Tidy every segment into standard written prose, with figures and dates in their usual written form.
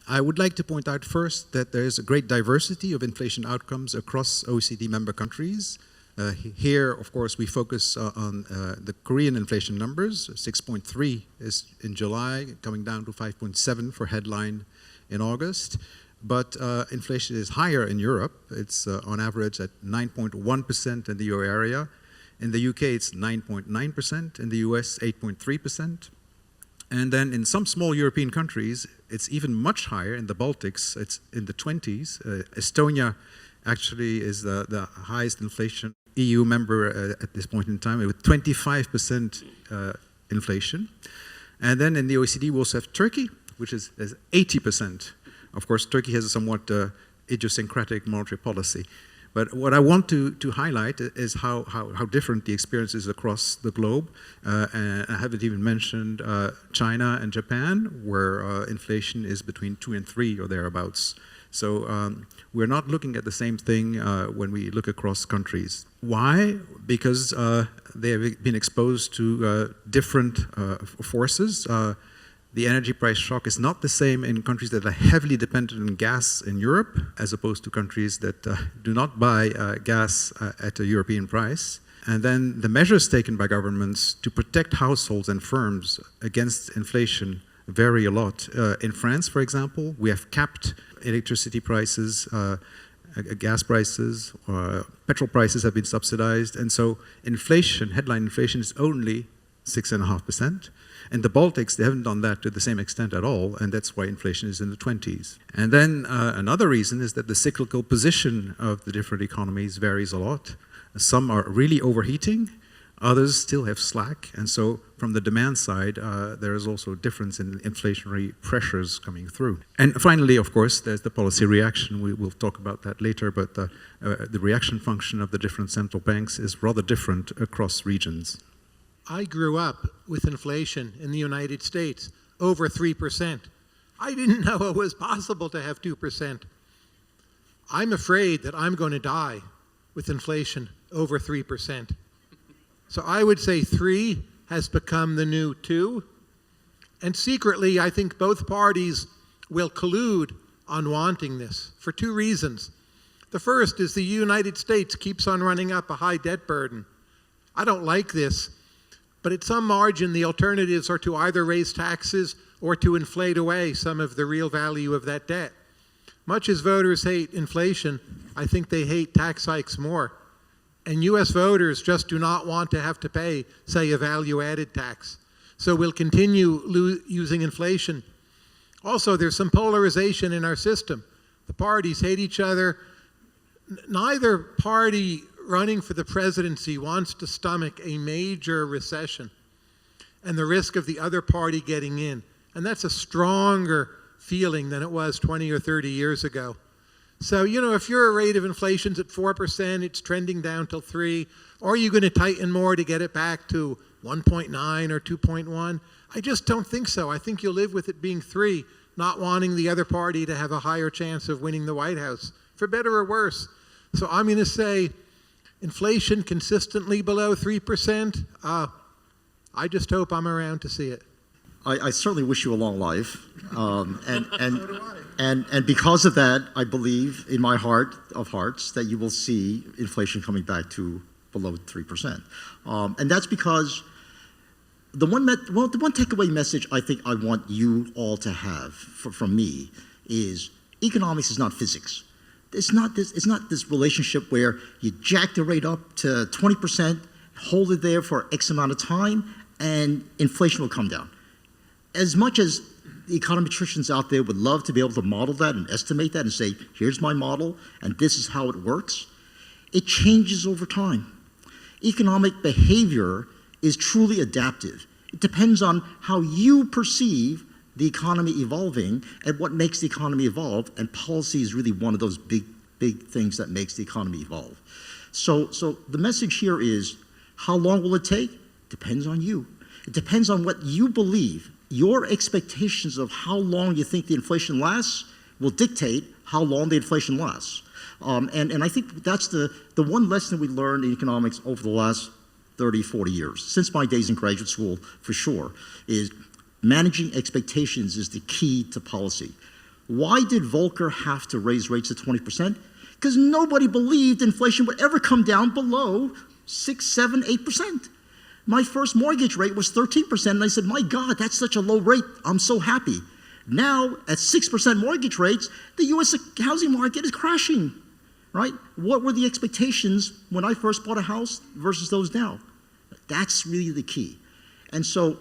I would like to point out first that there is a great diversity of inflation outcomes across OECD member countries. Here, of course, we focus on the Korean inflation numbers. 6.3 is in July, coming down to 5.7 for headline in August. But inflation is higher in Europe. It's on average at 9.1% in the euro area. In the UK, it's 9.9%. In the US, 8.3%. And then in some small European countries, it's even much higher. In the Baltics, it's in the 20s. Estonia actually is the highest inflation EU member at this point in time, with 25% inflation. And then in the OECD, we also have Turkey, which is 80%. Of course, Turkey has a somewhat idiosyncratic monetary policy. But what I want to highlight is how different the experience is across the globe. And I haven't even mentioned China and Japan, where inflation is between 2 and 3 or thereabouts. So we're not looking at the same thing when we look across countries. Why? Because they have been exposed to different forces. The energy price shock is not the same in countries that are heavily dependent on gas in Europe, as opposed to countries that do not buy gas at a European price. And then the measures taken by governments to protect households and firms against inflation vary a lot. In France, for example, we have capped electricity prices, gas prices, petrol prices have been subsidized. And so inflation, headline inflation, is only 6.5%. In the Baltics, they haven't done that to the same extent at all, and that's why inflation is in the 20s. And then another reason is that the cyclical position of the different economies varies a lot. Some are really overheating, others still have slack, and so from the demand side, there is also a difference in inflationary pressures coming through. And finally, of course, there's the policy reaction. We'll talk about that later, but the reaction function of the different central banks is rather different across regions. I grew up with inflation in the United States over 3%. I didn't know it was possible to have 2%. I'm afraid that I'm going to die with inflation over 3%. So I would say 3 has become the new 2. And secretly, I think both parties will collude on wanting this for 2 reasons. The first is the United States keeps on running up a high debt burden. I don't like this. But at some margin, the alternatives are to either raise taxes or to inflate away some of the real value of that debt. Much as voters hate inflation, I think they hate tax hikes more. And U.S. voters just do not want to have to pay, say, a value-added tax. So we'll continue using inflation. Also, there's some polarization in our system. The parties hate each other. Neither party running for the presidency wants to stomach a major recession and the risk of the other party getting in. And that's a stronger feeling than it was 20 or 30 years ago. So, you know, if your rate of inflation's at 4%, it's trending down till 3, or are you going to tighten more to get it back to 1.9 or 2.1? I just don't think so. I think you'll live with it being 3, not wanting the other party to have a higher chance of winning the White House, for better or worse. So I'm going to say inflation consistently below 3%. I just hope I'm around to see it. I certainly wish you a long life. And because of that, I believe in my heart of hearts that you will see inflation coming back to below 3%. And that's because the one takeaway message I think I want you all to have from me is economics is not physics. It's not this relationship where you jack the rate up to 20%, hold it there for X amount of time, and inflation will come down. As much as the econometricians out there would love to be able to model that and estimate that and say, here's my model, and this is how it works, it changes over time. Economic behavior is truly adaptive. It depends on how you perceive the economy evolving and what makes the economy evolve, and policy is really one of those big things that makes the economy evolve. So the message here is, how long will it take? Depends on you. It depends on what you believe. Your expectations of how long you think the inflation lasts will dictate how long the inflation lasts. And I think that's the one lesson we learned in economics over the last 30, 40 years, since my days in graduate school for sure, is managing expectations is the key to policy. Why did Volcker have to raise rates to 20%? Because nobody believed inflation would ever come down below 6, 7, 8%. My first mortgage rate was 13%, and I said, my God, that's such a low rate. I'm so happy. Now, at 6% mortgage rates, the U.S. housing market is crashing, right? What were the expectations when I first bought a house versus those now? That's really the key. And so,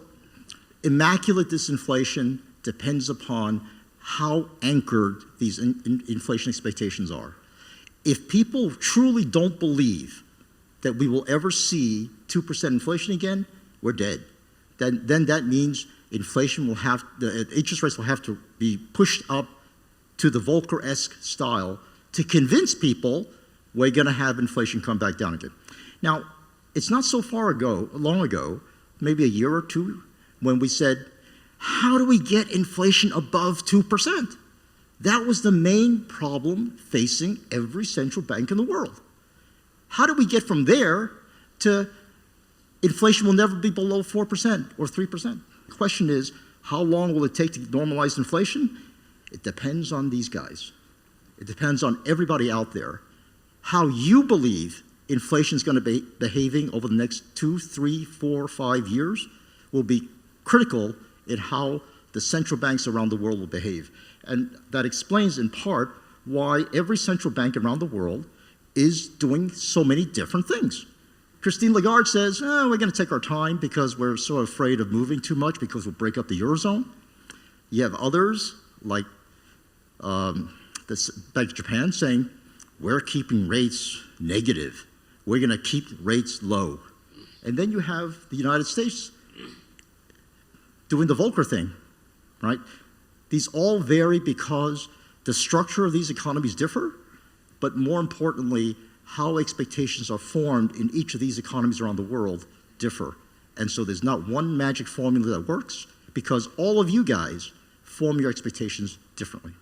immaculate disinflation depends upon how anchored these inflation expectations are. If people truly don't believe that we will ever see 2% inflation again, we're dead. Then that means inflation will have, the interest rates will have to be pushed up to the Volcker-esque style to convince people we're going to have inflation come back down again. Now, it's not so long ago, maybe a year or two, when we said, how do we get inflation above 2%? That was the main problem facing every central bank in the world. How do we get from there to inflation will never be below 4% or 3%? The question is, how long will it take to normalize inflation? It depends on these guys. It depends on everybody out there. How you believe inflation is going to be behaving over the next 2, 3, 4, 5 years will be critical in how the central banks around the world will behave. And that explains in part why every central bank around the world is doing so many different things. Christine Lagarde says, we're going to take our time because we're so afraid of moving too much because we'll break up the Eurozone. You have others, like the Bank of Japan, saying, we're keeping rates negative. We're going to keep rates low. And then you have the United States doing the Volcker thing, right? These all vary because the structure of these economies differ, but more importantly, how expectations are formed in each of these economies around the world differ. And so there's not one magic formula that works because all of you guys form your expectations differently.